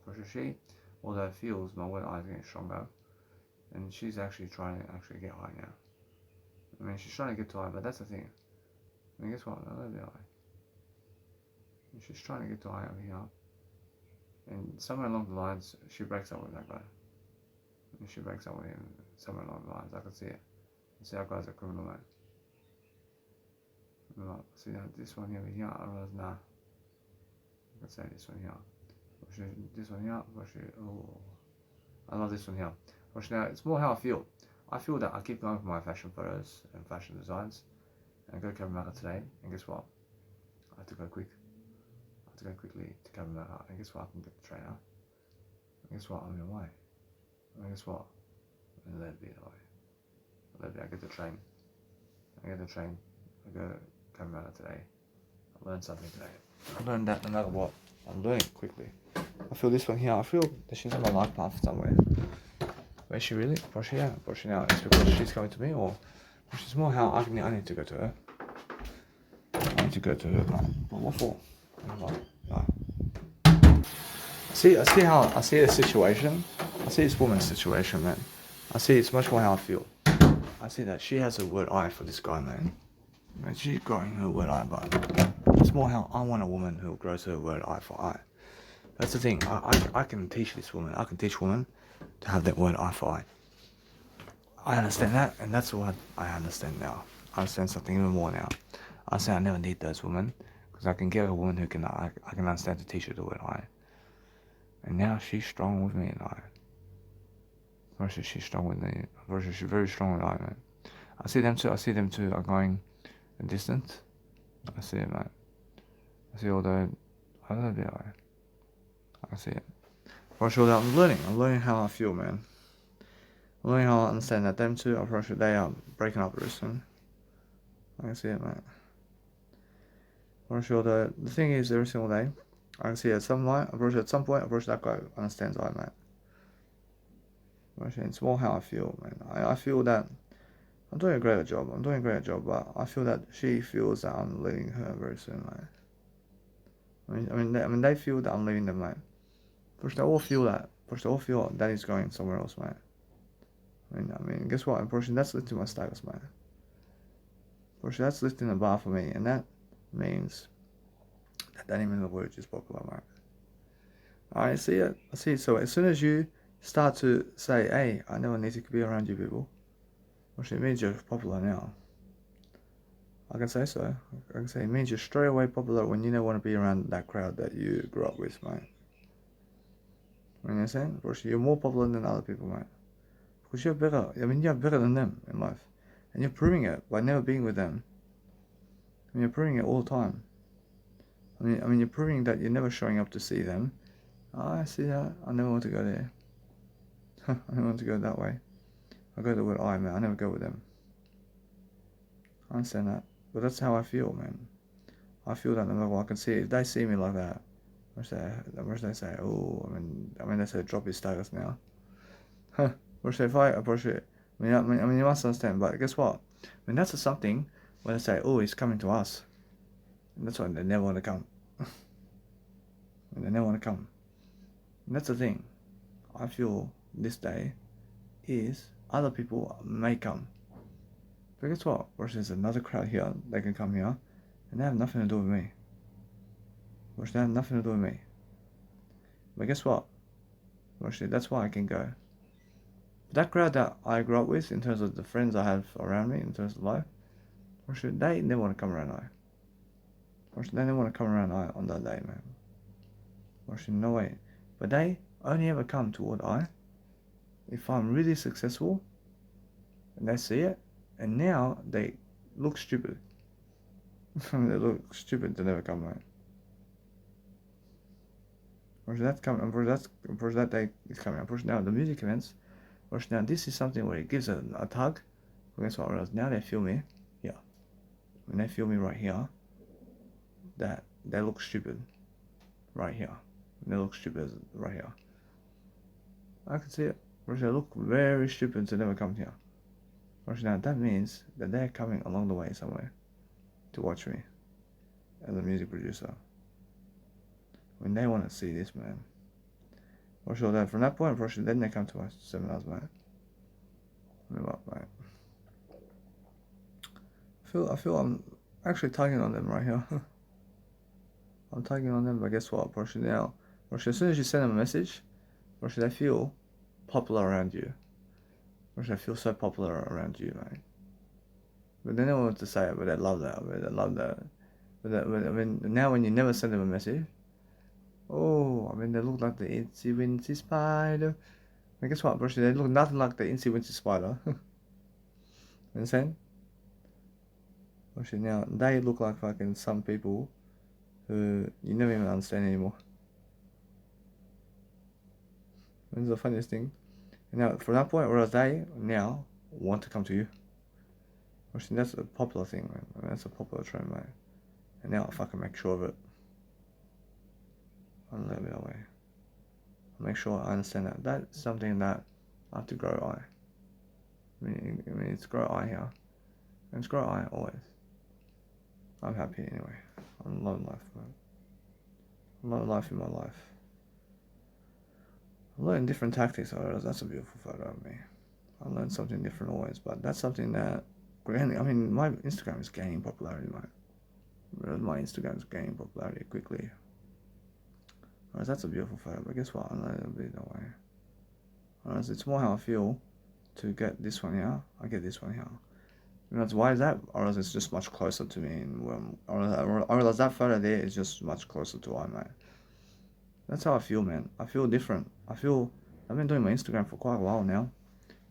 Although feels my way I is getting stronger, and she's actually trying to get high now. I mean, she's trying to get to high, but that's the thing. I mean, guess what? I love the high. She's trying to get to high over here, and somewhere along the lines, she breaks up with that guy. She breaks up with him somewhere along the lines. I can see it. See, that guy's a criminal, man. See this one here, I realize, nah. I can say this one here. This one here, I love this one here. Now, it's more how I feel. I feel that I keep going for my fashion photos and fashion designs. And I go to Cabramatta today, and guess what? I have to go quick. I have to go quickly to Cabramatta, and guess what? I can get the trainer. And guess what? I'm in the way. And guess what? Let it be that way. I get the train. I go Cabramatta today. I learned something today. I learned that no matter what. I'm learning quickly. I feel this one here. I feel that she's on my life path somewhere. Where is she really? Yeah. Now. It's because she's coming to me, or she's more how I need to go to her. I need to go to her. But what for? No. I see the situation. I see this woman's situation, man. I see it's much more how I feel. I see that she has a word I for this guy, man. And she's growing her word I, but it's more how I want a woman who grows her word I for I. That's the thing. I can teach this woman. I can teach women to have that word I for I. I understand that, and that's what I understand now. I understand something even more now. I say I never need those women because I can get a woman who can I can understand to teach her the word I. And now she's strong with me and I. Versus she's strong with me. Versus she's very strong with I, man. I see them two are going a distance. I see it, man. I see all the other bit. I see it. For sure, I'm learning how I feel, man. I'm learning how to understand that them two, I'm pretty sure they are breaking up very soon. I can see it, mate. I'm pretty sure the thing is, every single day, I can see at some point, I'm pretty sure at some point, I'm pretty sure that guy understands I, mate. It's more how I feel, man. I feel that I'm doing a great job. But I feel that she feels that I'm leaving her very soon, mate. I mean, they feel that I'm leaving them, mate. First, they all feel that. That he's going somewhere else, mate. I mean, guess what? Unfortunately, that's listed in my status, mate. Unfortunately, that's listed in the bar for me, and that means that name in the word is popular, mate. I see it. So as soon as you start to say, "Hey, I never need to be around you people," which it means you're popular now. I can say so. I can say it means you're straight away popular when you don't want to be around that crowd that you grew up with, mate. You know what I'm saying? You're more popular than other people, mate. Because you're better. I mean, you're better than them in life. And you're proving it by never being with them. I mean, you're proving it all the time. I mean, you're proving that you're never showing up to see them. Oh, I see that. I never want to go there. I never want to go that way. I go to where I, man. I never go with them. I understand that. But that's how I feel, man. I feel that no matter what, I can see if they see me like that. Which they say, oh, I mean, they say drop his status now. Huh. Which if I approach it, I mean, you must understand. But guess what? I mean, that's something when they say, oh, he's coming to us. And that's why they never want to come. They never want to come. And that's the thing. I feel this day is other people may come. But guess what? There's another crowd here. They can come here, and they have nothing to do with me. They have nothing to do with me. But guess what? That's why I can go. That crowd that I grew up with, in terms of the friends I have around me, in terms of life, they never want to come around I. They never want to come around I on that day, man. No way. But they only ever come toward I if I'm really successful, and they see it, and now they look stupid. They look stupid to never come, right? That's coming. That day is coming. Now the music events. Now this is something where it gives a tug. Guess what? Now they feel me here. When they feel me right here, that they look stupid right here. They look stupid right here. I can see it. They look very stupid to never come here. Now that means that they're coming along the way somewhere to watch me as a music producer. When they want to see this, man. That from that point, then they come to my seminars, mate. Mate. I feel I'm actually tugging on them right here. I'm tugging on them, but guess what? Now, as soon as you send them a message, they feel popular around you. I feel so popular around you, mate. But they don't know what to say, but they love that. But I mean, now when you never send them a message, oh, I mean, they look like the Incy Wincy Spider. I guess what, they look nothing like the Incy Wincy Spider. Understand? Now, they look like fucking some people who you never even understand anymore. That's the funniest thing. And now, from that point, whereas they now want to come to you. That's a popular thing, man. I mean, that's a popular trend, mate. And now I fucking make sure of it. I'll let it away. I'll make sure I understand that. That's something that I have to grow I mean, it's grow I here. And it's grow I always. I'm happy anyway. I'm loving life, man. I'm loving life in my life. I'm learning different tactics. That's a beautiful photo of me. I learn something different always, but that's something that, I mean, my Instagram is gaining popularity, mate. My Instagram is gaining popularity quickly. That's a beautiful photo, but guess what? I'm not gonna be that way. It's more how I feel to get this one here. I get this one here. Why is that? Or else it's just much closer to me. Or else that photo there is just much closer to I, mate. That's how I feel, man. I feel different. I've been doing my Instagram for quite a while now.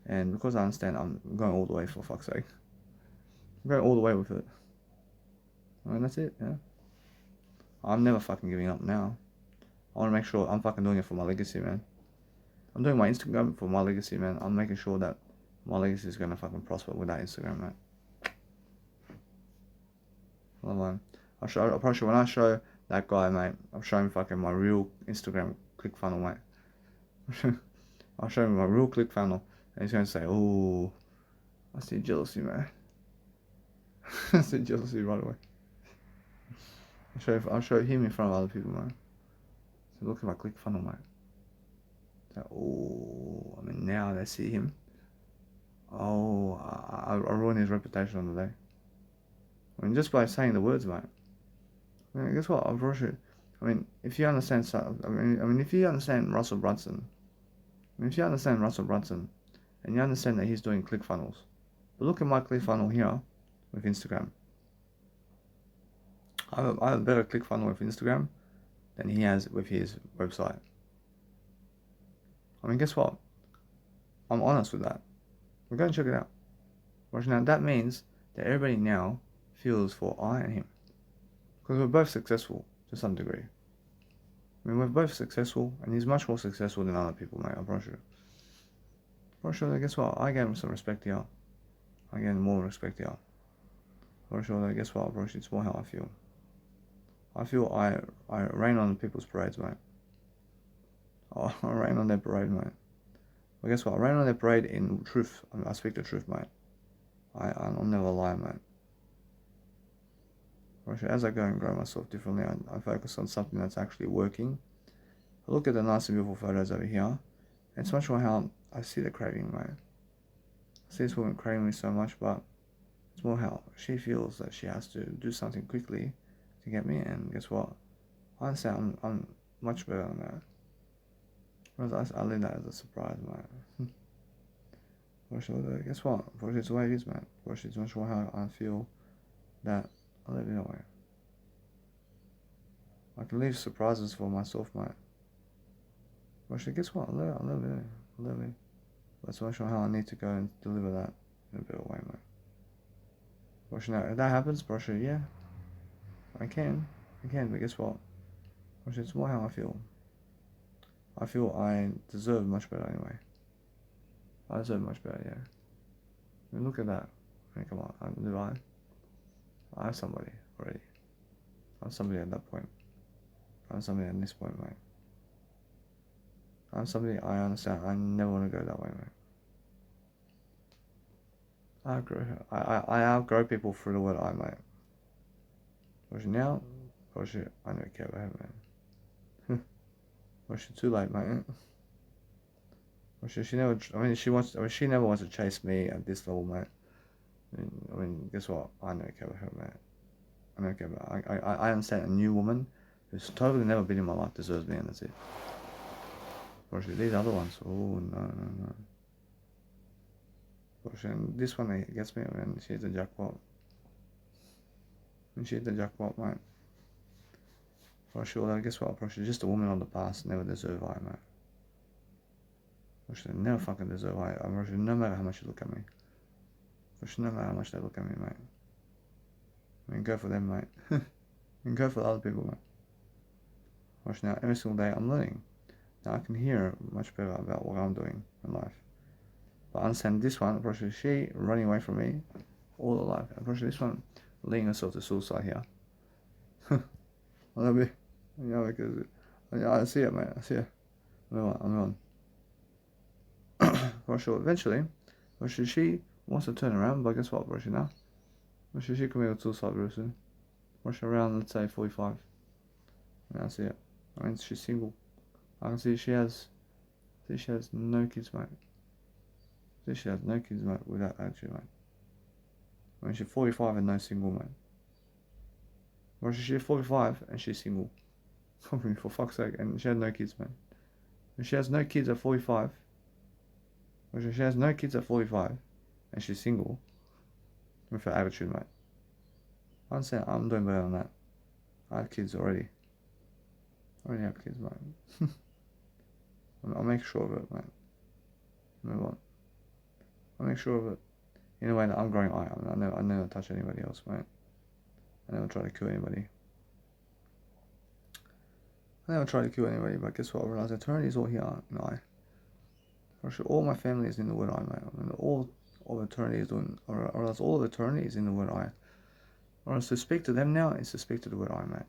And because I understand I'm going all the way, for fuck's sake. I'm going all the way with it. And that's it, yeah. I'm never fucking giving up now. I want to make sure I'm fucking doing it for my legacy, man. I'm doing my Instagram for my legacy, man. I'm making sure that My legacy is gonna fucking prosper with that Instagram, mate. Hold on. I'll probably show, when I show that guy, mate, I'll show him fucking my real Instagram ClickFunnels, mate. I'll show him my real ClickFunnels, and he's gonna say, "Oh, I see jealousy, man." I see jealousy right away. I'll show him in front of other people, man. So look at my ClickFunnels, mate. So, oh, I mean, now they see him. Oh, I ruined his reputation on the day. I mean, just by saying the words, mate. I mean, guess what? I've rushed. I mean, if you understand, if you understand Russell Brunson, and you understand that he's doing ClickFunnels, but look at my ClickFunnels here with Instagram. I have a better ClickFunnels with Instagram than he has with his website. I mean, guess what? I'm honest with that. We're going to check it out. Now, that means that everybody now feels for I and him. Because we're both successful to some degree. I mean, we're both successful, and he's much more successful than other people, mate, I'm pretty sure. Pretty sure that, guess what? I gave him some respect here. I gave him more respect here. Pretty sure that, guess what? Pretty sure it's more how I feel. I feel I rain on people's parades, mate. Oh, I rain on their parade, mate. Well, guess what? I rain on their parade in truth. I speak the truth, mate. I'll never lie, mate. As I go and grow myself differently, I focus on something that's actually working. I look at the nice and beautiful photos over here. It's much more how I see the craving, mate. I see this woman craving me so much, but it's more how she feels that she has to do something quickly to get me, and guess what? I understand I'm much better than that. Whereas I leave that as a surprise, mate. Guess what? It's the way it is, mate. It's much more how I feel that I live it that way. I can leave surprises for myself, mate. Guess what? I live it. That's much more how I need to go and deliver that in a better way, mate. Now, if that happens, yeah, I can, but guess what? It's more how I feel. I feel I deserve much better anyway. I deserve much better, yeah. I mean, look at that. I mean, come on, I have somebody already. I'm somebody at that point. I'm somebody at this point, mate. I'm somebody I understand. I never want to go that way, mate. I outgrow people through the word I, mate. Now, I don't care about her, man. Too late, mate. She never. She never wants to chase me at this level, mate. I mean, guess what? I don't care about her, mate. I don't care about. I understand a new woman who's totally never been in my life deserves me, and that's it. These other ones, oh no. And this one gets me, and she's a jackpot. And she's the jackpot, mate. Guess what? She's just a woman of the past, never deserve I, mate. Never fucking deserve I. No matter how much you look at me. No matter how much they look at me, mate. I mean, go for them, mate. And go for the other people, mate. Now, every single day I'm learning. Now I can hear much better about what I'm doing in life. But I understand this one, she running away from me all her life. This one leading herself to suicide here. I love it. Because I see it, mate. I see it. I'm on. For sure, eventually, she wants to turn around, but guess what, now? She committed suicide very soon. Around, let's say, 45. I see it. I mean, she's single. I can see she has no kids, mate. She has no kids, mate, with that attitude, mate. I mean, she's 45 and no single, mate. She's 45 and she's single. I mean, for fuck's sake, and she has no kids, man. And she has no kids at 45. She has no kids at 45, and she's single. With her attitude, mate. I'm saying I'm doing better than that. I have kids already. I already have kids, mate. I'll make sure of it, mate. Move on. I'll make sure of it in a way that I'm growing. I never touch anybody else, mate. I never try to kill anybody. But guess what? I realize eternity is all here in I. Actually, all my family is in the word I, mate. I mean, all of eternity is doing, or else all of eternity is in the word I. Or else to speak to them now is to speak to the word I, mate.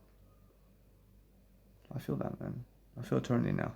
I feel that, man. I feel eternity now.